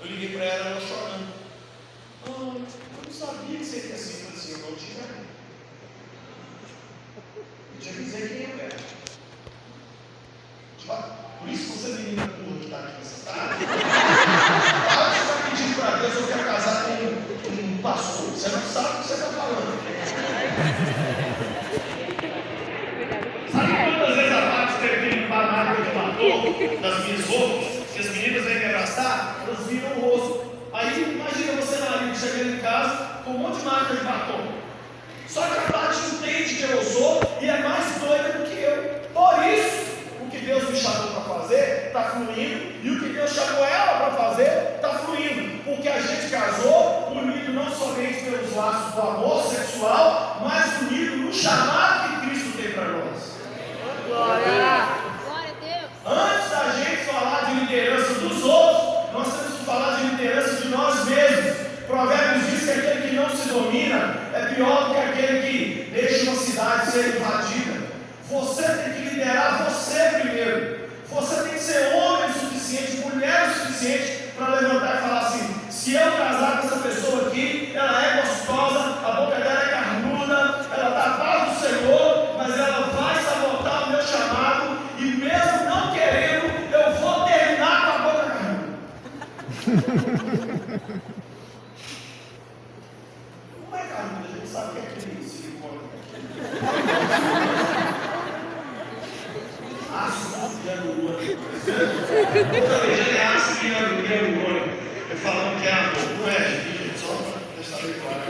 liguei para ela chorando. Eu não sabia que seria assim. Eu falei assim, eu não tinha. Eu tinha que dizer quem eu era. Por isso você menina burra que está aqui nessa tarde. Para de estar pedindo para Deus, eu quero casar com um pastor. Você não sabe o que você está falando. Sabe quantas vezes a Paty teve que limpar a marca de batom das minhas roupas? Que as meninas vêm me abraçar, elas viram o rosto. Aí imagina você, marido, chegando em casa com um monte de marca de batom. Só que a Paty entende que eu sou e é mais doida do que eu. Por isso, o que Deus me chamou para fazer está fluindo, e o que Deus chamou ela para fazer está fluindo, porque a gente casou unido não somente pelos laços do amor sexual, mas unido no chamado que Cristo tem para nós. Glória a Deus. Antes da gente falar de liderança dos outros, nós temos que falar de liderança de nós mesmos. Provérbios diz que aquele que não se domina é pior do que aquele que deixa uma cidade ser invadida. Você tem que liderar você primeiro. Você tem que ser homem o suficiente, mulher o suficiente para levantar e falar assim: se eu casar com essa pessoa aqui, ela é gostosa, a boca dela é carnuda, ela dá a paz do Senhor, mas ela vai sabotar o meu chamado, e mesmo não querendo, eu vou terminar com a boca carnuda. Não é carnuda, a gente sabe que é aquele silicone. Ácido hialurônico. Outra vez ele é ácido hialurônico. Eu falando que é amor, não é, gente? Só para deixar bem claro.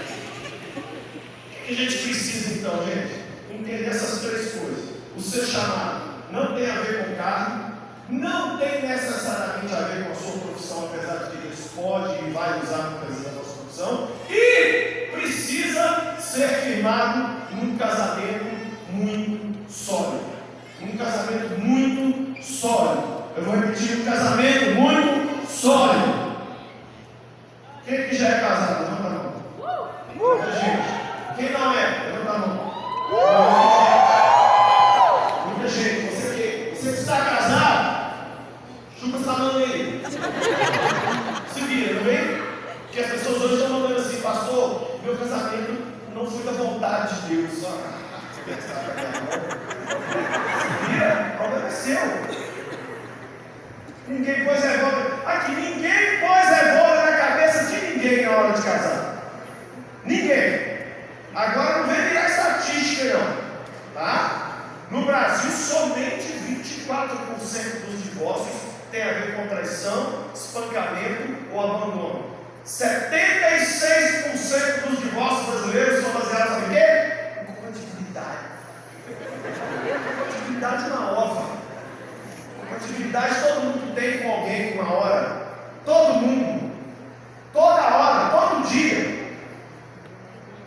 O que a gente precisa então, gente? Entender essas três coisas. O seu chamado não tem a ver com carne, não tem necessariamente a ver com a sua profissão, apesar de que Deus pode e vai usar muitas vezes a nossa profissão, e precisa ser firmado num casamento muito sólido. Um casamento muito sólido. Eu vou repetir: um casamento muito sólido. Quem que já é casado? Levanta a mão. Muita gente. Quem não é? Levanta a mão. Muita gente. Você que está casado, chupa essa mão aí. Se vira, não vem? Porque as pessoas hoje estão mandando assim: pastor, meu casamento não foi da vontade de Deus. Só o problema é seu. Ninguém pôs revólver. Aqui, ninguém pôs revólver na cabeça de ninguém na hora de casar. Ninguém. Agora não vem virar estatística, não. Tá? No Brasil, somente 24% dos divórcios tem a ver com traição, espancamento ou abandono. 76% dos divórcios brasileiros são baseados em quê? Em compatibilidade. Compatibilidade na ova. Compatibilidade todo mundo tem com alguém uma hora. Todo mundo. Toda hora, todo dia.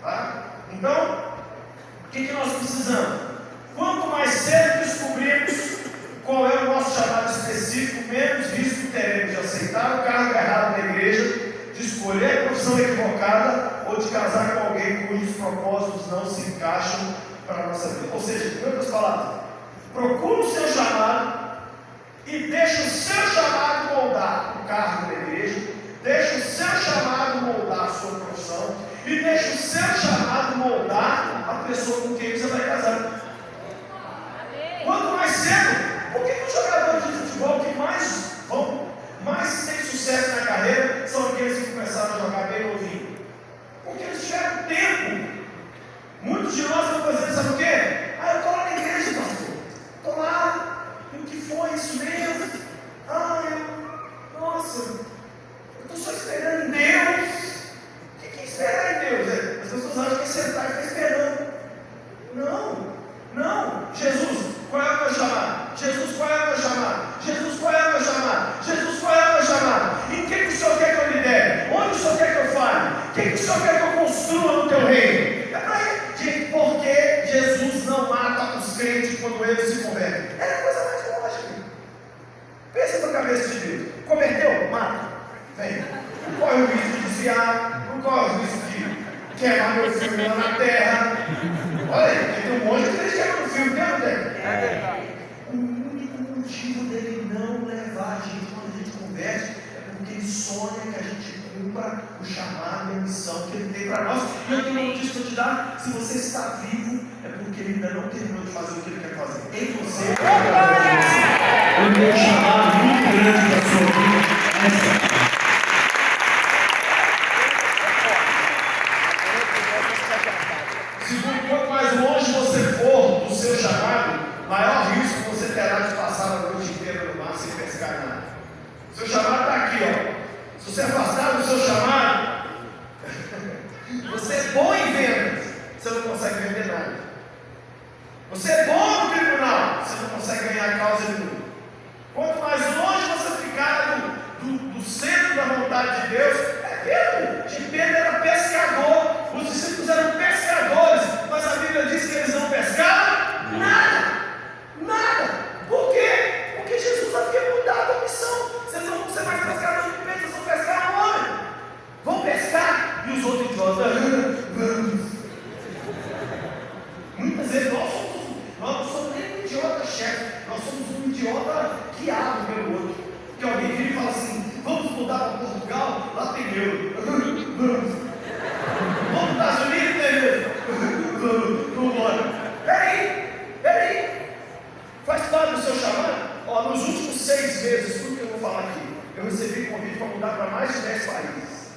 Tá? Então, o que nós precisamos? Quanto mais cedo descobrirmos qual é o nosso chamado específico, menos risco teremos de aceitar o cargo errado na igreja, de escolher a profissão equivocada ou de casar com alguém cujos propósitos não se encaixam para a nossa vida. Ou seja, em outras palavras, procura o seu chamado e deixa o seu chamado moldar o cargo da igreja, deixa o seu chamado moldar a sua profissão e deixa o seu chamado moldar a pessoa com quem você vai casar. Quanto mais cedo, por que os jogadores de futebol que mais têm sucesso na carreira são aqueles que começaram a jogar bem novinho? Porque eles tiveram tempo. Muitos de nós estão fazendo, sabe o quê? Eu estou lá na igreja, pastor. Estou lá. E o que foi isso mesmo? Nossa, eu estou só esperando em Deus. O que é esperar em Deus? As pessoas acham que é sentar e ficar esperando. Não. Jesus, qual é o meu chamado? Jesus, qual é o meu chamado? Jesus, qual é o meu chamado? Jesus, qual é o meu chamado? Em que o Senhor quer que eu lidere? Onde o Senhor quer que eu fale? O que o Senhor quer que eu construa no teu reino? É para ele. Porque Jesus não mata os crentes quando eles se convertem. É a coisa mais lógica. Pensa na cabeça de Deus. Converteu? Mata. Vem. Não corre o risco de desviar. Não corre o risco de queimar meu filme lá na terra. Olha aí, porque tem um monte de gente queimando o filme. Tem ou não tem? É verdade. O único motivo dele não levar a gente quando a gente converte é porque ele só sonha que a gente cumpra o chamado e a missão que Ele tem para nós. E eu tenho uma notícia para te dar: se você está vivo, é porque Ele ainda não terminou de fazer o que Ele quer fazer em você. Ele tem um chamado muito grande para a sua vida. Segundo, quanto mais longe você for do seu chamado, maior risco você terá de passar a noite inteira no mar sem pescar nada. O seu chamado está aqui, ó. Se você afastar do seu chamado, você é bom em vendas, você não consegue vender nada. Você é bom no tribunal, você não consegue ganhar causa nenhuma. Quanto mais longe você ficar do centro da vontade de Deus, Pedro era pescador, os discípulos eram pescadores, mas a Bíblia diz que eles não pescaram nada. Por quê? Porque Jesus havia mudado a missão. Vocês não vão ser mais pescadores de peixe, vocês vão pescar homem. Vão pescar. E os outros idiotas, vamos. Muitas vezes nós não somos nem um idiota chefe, nós somos um idiota guiado pelo outro. Que alguém vira e fala assim: vamos mudar para Portugal, lá tem euro. Vamos para os Estados Unidos, tem euro. Vamos embora. Peraí. Faz parte do seu chamado? Ó, nos últimos 6 meses, tudo que eu vou falar aqui, eu recebi convite para mudar para mais de 10 países.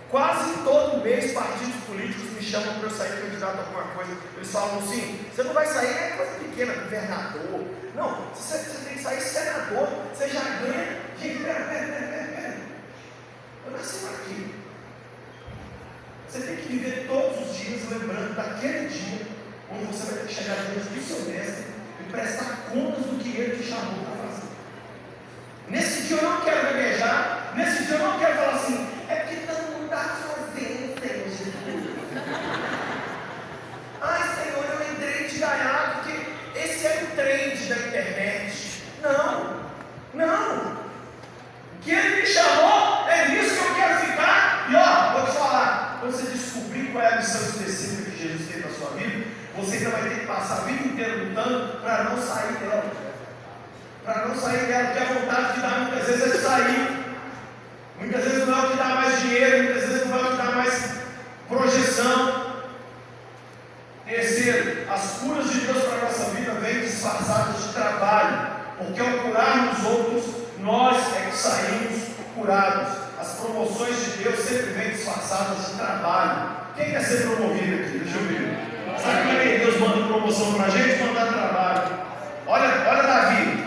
Quase todo mês partidos políticos me chamam para eu sair candidato a alguma coisa. Eles falam assim: você não vai sair, é coisa pequena, governador. Não, você tem que sair senador, você já ganha. Gente, pera. Eu nasci aqui. Você tem que viver todos os dias lembrando daquele dia onde você vai ter que chegar diante do seu mestre e prestar contas do que ele te chamou para fazer. Nesse dia eu não quero gaguejar, nesse dia eu não quero falar assim: é porque todo mundo está fazendo, Senhor Jesus. Ai, Senhor, eu entrei de gaiato porque esse é o trend da internet. Não. O que Ele me chamou, é nisso que eu quero ficar. E ó, vou te falar, quando você descobrir qual é a missão específica que Jesus tem na sua vida, você ainda vai ter que passar a vida inteira lutando para não sair dela. Porque a vontade de dar muitas vezes é de sair. Muitas vezes não é o que dá mais dinheiro, muitas vezes não é o que dá mais projeção. Terceiro, as curas de Deus para a nossa vida vêm disfarçadas de trabalho, porque ao curarmos outros, nós é que saímos curados. As promoções de Deus sempre vêm disfarçadas de trabalho. Quem quer ser promovido aqui? Deixa eu ver. Sabe como é que Deus manda promoção para a gente? Manda trabalho. Olha Davi.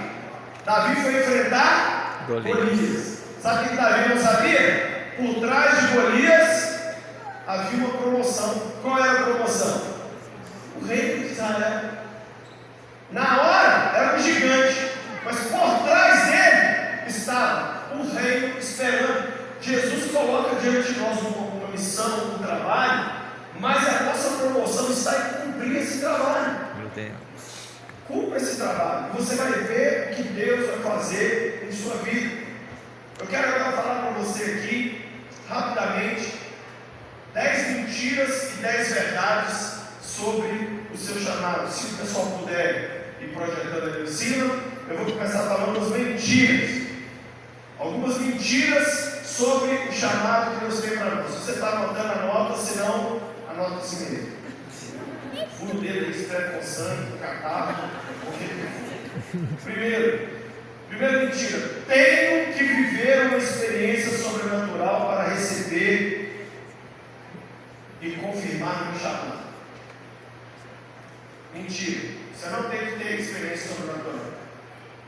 Davi foi enfrentar Golias. Sabe o que Davi não sabia? Por trás de Golias havia uma promoção. Qual era a promoção? O reino de Israel. Na hora era um gigante, mas por trás dele estava um reino esperando. Jesus coloca diante de nós uma missão, um trabalho, mas a nossa promoção está em cumprir esse trabalho. Cumpra esse trabalho e você vai ver o que Deus vai fazer em sua vida. Eu quero agora falar para você aqui, rapidamente, 10 mentiras e 10 verdades sobre o seu chamado. Se o pessoal puder ir projetando ali em cima, eu vou começar falando das mentiras. Algumas mentiras sobre o chamado que Deus tem para nós. Se você está anotando, anota, senão anota assim mesmo. Furo dele, escreve com sangue, catarro, Primeira mentira: tenho que viver uma experiência sobrenatural para receber e confirmar meu chamado. Mentira. Você não tem que ter experiência sobrenatural.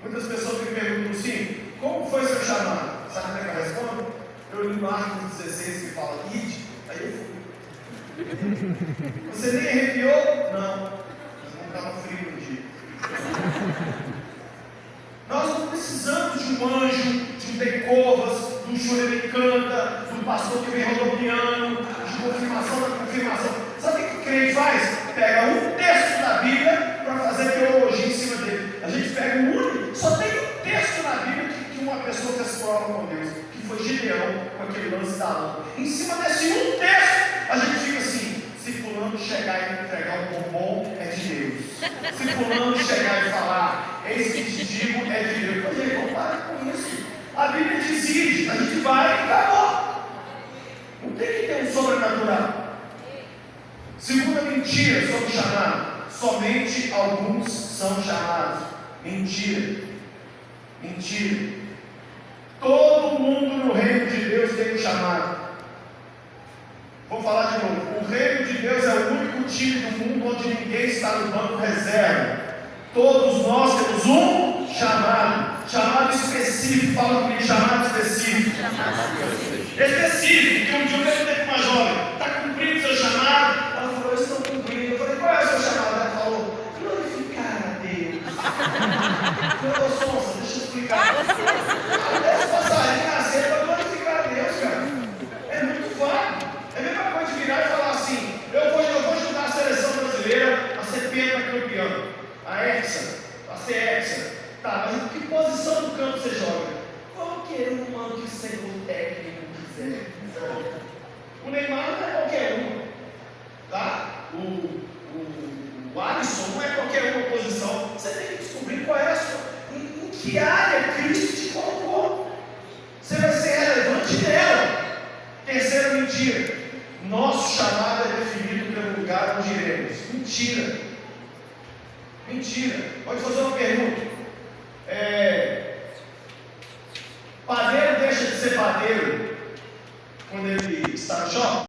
Muitas pessoas me perguntam assim: como foi seu chamado? Sabe como é que eu respondo? Eu li Marcos 16 que fala ide, aí eu fui. Você nem arrepiou? Não. Não estava frio no dia. Nós não precisamos de um anjo, de um Decovas, de um Churemicanta, do pastor que vem rodopiando, de confirmação da confirmação. Sabe o que o crente faz? Pega um texto da Bíblia para fazer teologia em cima dele. A gente pega um único, só tem um texto na Bíblia que uma pessoa fez prova com Deus, que foi Gideão com aquele lance da lã. Em cima desse um texto, a gente fica assim: se fulano chegar e entregar um bombom, é de Deus. Se fulano chegar e falar, eis que te digo, é de Deus. Mas, irmão, para com isso. A Bíblia diz: a gente vai e acabou. Não tem que ter um sobrenatural. Segunda mentira sobre o chamado: somente alguns são chamados. Mentira. Mentira. Todo mundo no reino de Deus tem um chamado. Vou falar de novo. O reino de Deus é o único time do mundo onde ninguém está no banco reserva. Todos nós temos um chamado. Chamado específico. Fala comigo, chamado específico. Específico. Que um dia eu perguntei para uma jovem: está cumprindo seu chamado? Ela falou: eu estou cumprindo. Eu falei: qual é o seu chamado? Ela falou: glorificar a Deus. Eu falei: Sonsa, deixa eu explicar. Esse passarinho nascer para glorificar a Deus, cara. É muito vago. É a mesma coisa de virar e falar assim: eu vou ajudar a seleção brasileira a ser pentacampeã, a hexa, a ser hexa. Tá, mas em que posição do campo você joga? Qualquer uma que o Senhor técnico quiser. O Neymar não é qualquer uma, tá? O Alisson não é qualquer uma posição. Você tem que descobrir qual é a sua, em que área Cristo te colocou. Você vai ser relevante nela. Terceira mentira: nosso chamado é definido pelo lugar onde iremos. Mentira. Mentira. Pode fazer uma pergunta.